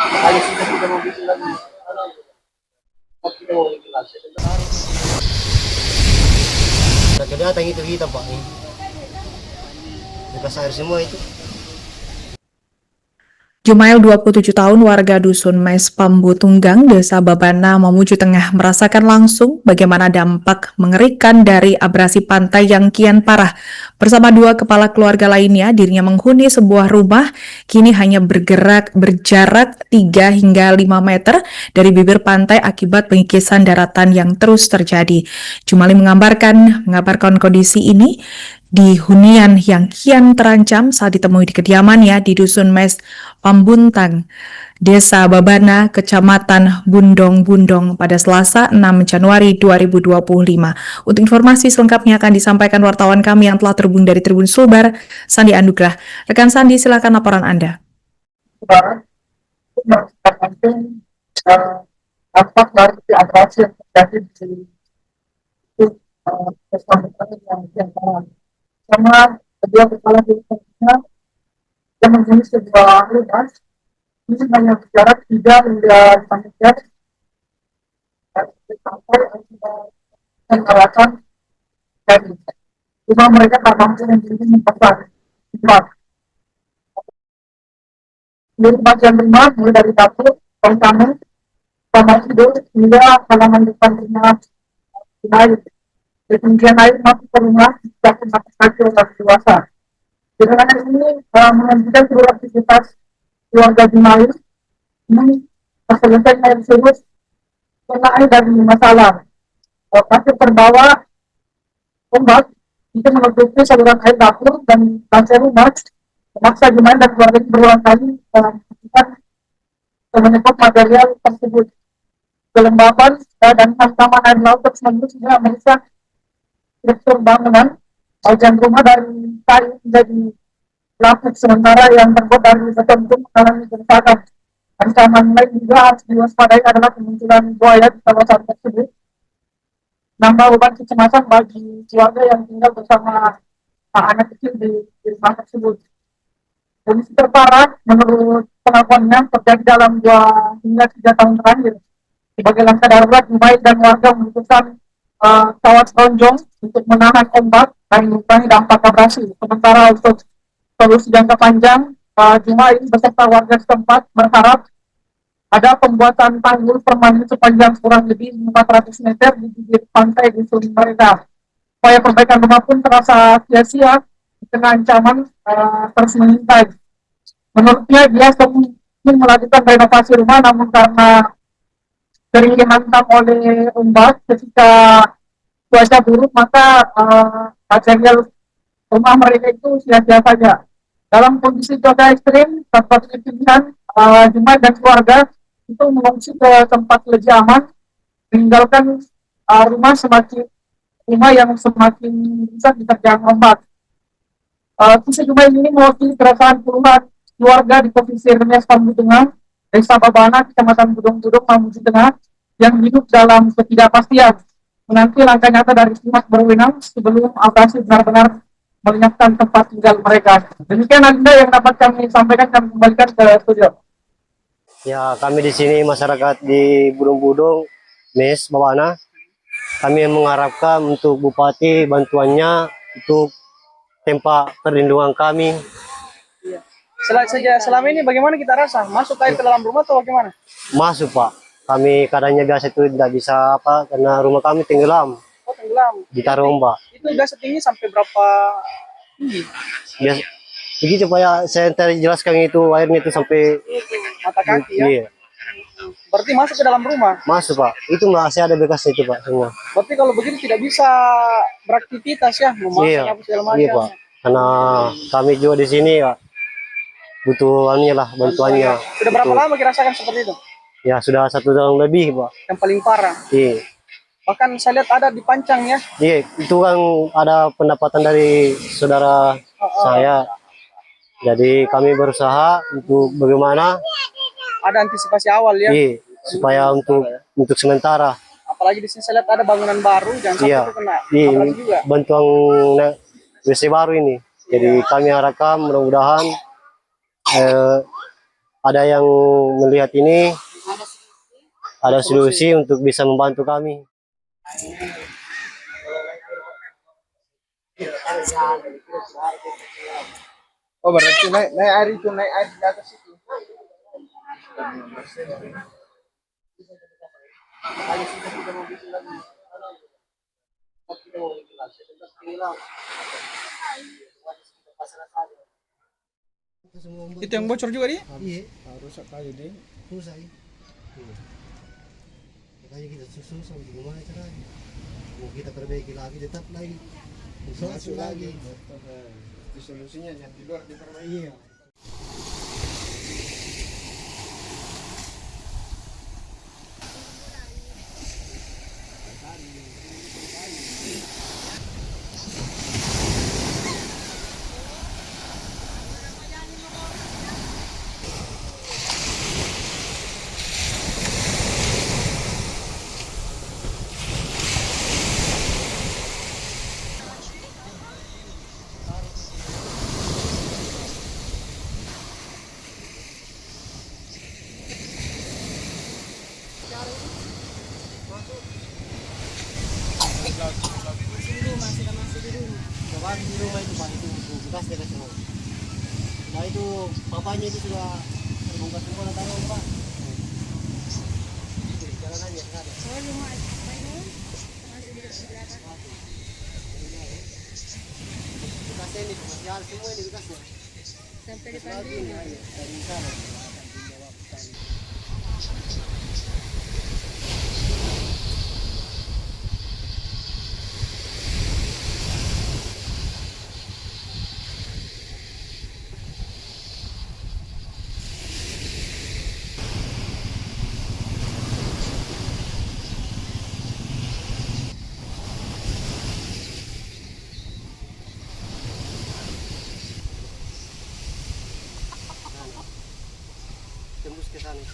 Ayos sudah kita mau bikin lagi. Oh, kita mau bikin lagi. Nah, kelihatan itu hitam Pak. Bekas air semua itu. Jumail 27 tahun warga Dusun Mes Pambu Tunggang, Desa Babana, Mamuju Tengah merasakan langsung bagaimana dampak mengerikan dari abrasi pantai yang kian parah. Bersama dua kepala keluarga lainnya, dirinya menghuni sebuah rumah kini hanya berjarak 3 hingga 5 meter dari bibir pantai akibat pengikisan daratan yang terus terjadi. Jumali mengabarkan kondisi ini di hunian yang kian terancam saat ditemui di kediamannya di Dusun Mes Pambuntang, Desa Babana, Kecamatan Bundong-Bundong pada Selasa 6 Januari 2025. Untuk informasi selengkapnya akan disampaikan wartawan kami yang telah terhubung dari Tribun Sulbar, Sandi Anugrah. Rekan Sandi, silakan laporan Anda. Dampak dari abrasi yang terjadi di yang sama kedua kepala desa yang menghuni sebuah rumah ini hanya berjarak 3 hingga 5 meter dari sampai daratan dan rumah mereka tak mampu menjadi tempat seluruh bagian rumah mulai dari dapur, ruang tamu, kamar tidur hingga halaman depan rumah air. Ketinggian air masuk ke rumah tidak sampai kaki orang dewasa. Dengan ini menghentikan seluruh aktivitas keluarga Jumail. Ini selesai air surut karena air dari masalah. Pasir terbawa ombak itu menutupi saluran air dapur dan lantai rumah. Memaksa Jumail dan keluarga berulang kali melakukan menyebut material tersebut. Kelembapan dan hantaman air laut tersebut sudah merusak struktur bangunan. Bagian rumah dari kayu menjadi lapis sementara yang terbuat dari beton pun mengalami kerusakan. Ancaman lain juga harus diwaspadai adalah kemunculan buaya di kawasan tersebut. Nambah beban kecemasan bagi keluarga yang tinggal bersama anak kecil di rumah tersebut. Kondisi terparah menurut pengakuannya terjadi dalam 2 hingga 3 tahun terakhir. Sebagai langkah darurat, Jumail dan warga memutuskan kawat ronjong untuk menahan ombak dan mengurangi dampak abrasi. Sementara untuk solusi jangka panjang, Jumail beserta warga setempat berharap ada pembuatan tanggul permanen sepanjang kurang lebih 400 meter di bibir pantai di sudut mereka. Upaya perbaikan rumah pun terasa sia-sia di tengah ancaman terus mengintai. Menurutnya dia ingin melakukan renovasi rumah, namun karena sering dihantam oleh ombak ketika cuaca buruk, maka material rumah mereka itu sia-sia saja. Dalam kondisi cuaca ekstrim, tanpa pilihan, Jumail dan keluarga itu mengungsi ke tempat lebih aman, meninggalkan rumah yang semakin bisa diterjang ombak. Kisah Jumail ini mewakili keresahan puluhan keluarga di Provinsi Mes Pambu Tengah, Desa Babana, Kecamatan Budong-Budong, Mamuju Tengah, yang hidup dalam ketidakpastian, menanti langkah nyata dari pihak berwenang sebelum abrasi benar-benar melenyapkan tempat tinggal mereka. Demikian Anda yang dapat kami sampaikan, kami kembalikan ke studio. Ya, kami di sini masyarakat di Budong-Budong, Mes Babana, kami mengharapkan untuk Bupati bantuannya untuk tempat perlindungan kami. Iya. Selama ini bagaimana kita rasa? Masuk air ke dalam rumah atau bagaimana? Masuk Pak, kami kadangnya gas itu tidak bisa apa karena rumah kami tenggelam. Oh, tenggelam. Ditaruh ombak. Itu gas tinggi sampai berapa tinggi? Biasa, begitu Pak ya, saya tadi jelaskan itu airnya itu sampai mata kaki ya. Iya. Berarti masuk ke dalam rumah? Masuk Pak, itu masih ada bekasnya itu Pak semua. Berarti kalau begitu tidak bisa beraktivitas ya, memasak apa segala macam. Iya Pak, karena kami juga di sini ya butuhannya lah bantuannya. Sudah berapa lama dirasakan seperti itu? Ya sudah 1 tahun lebih Pak. Yang paling parah? Iya. Bahkan saya lihat ada di Pancang ya? Iya, itu kan ada pendapatan dari saudara saya. Jadi kami berusaha untuk bagaimana ada antisipasi awal ya? Iya, supaya untuk sementara. Apalagi di sini saya lihat ada bangunan baru, jangan sampai itu kena. Iya, juga bantuan WC baru ini. Jadi kami harapkan mudah-mudahan ada yang melihat ini, ada solusi untuk bisa membantu kami. Oh berarti naik air itu, naik air di atas itu. Itu yang bocor juga dia? Iya, Rusak kali deh. susah ya. Makanya kita susah gimana caranya. Mau kita perbaiki lagi, tetap lagi. Masuk lagi. Solusinya yang di luar diperbaiki. Iya. Coba di rumah itu Pak, itu bekas dia kasih mau. Nah itu papanya itu sudah terbongkar semua dan taruh Pak. Jalan aja ke sana. Bekasnya ini komersial semua ini bekasnya. Sampai depan ini. Dari sana. Tembus ke sana.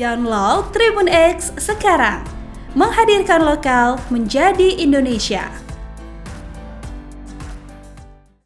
Download Tribun X sekarang, menghadirkan lokal menjadi Indonesia.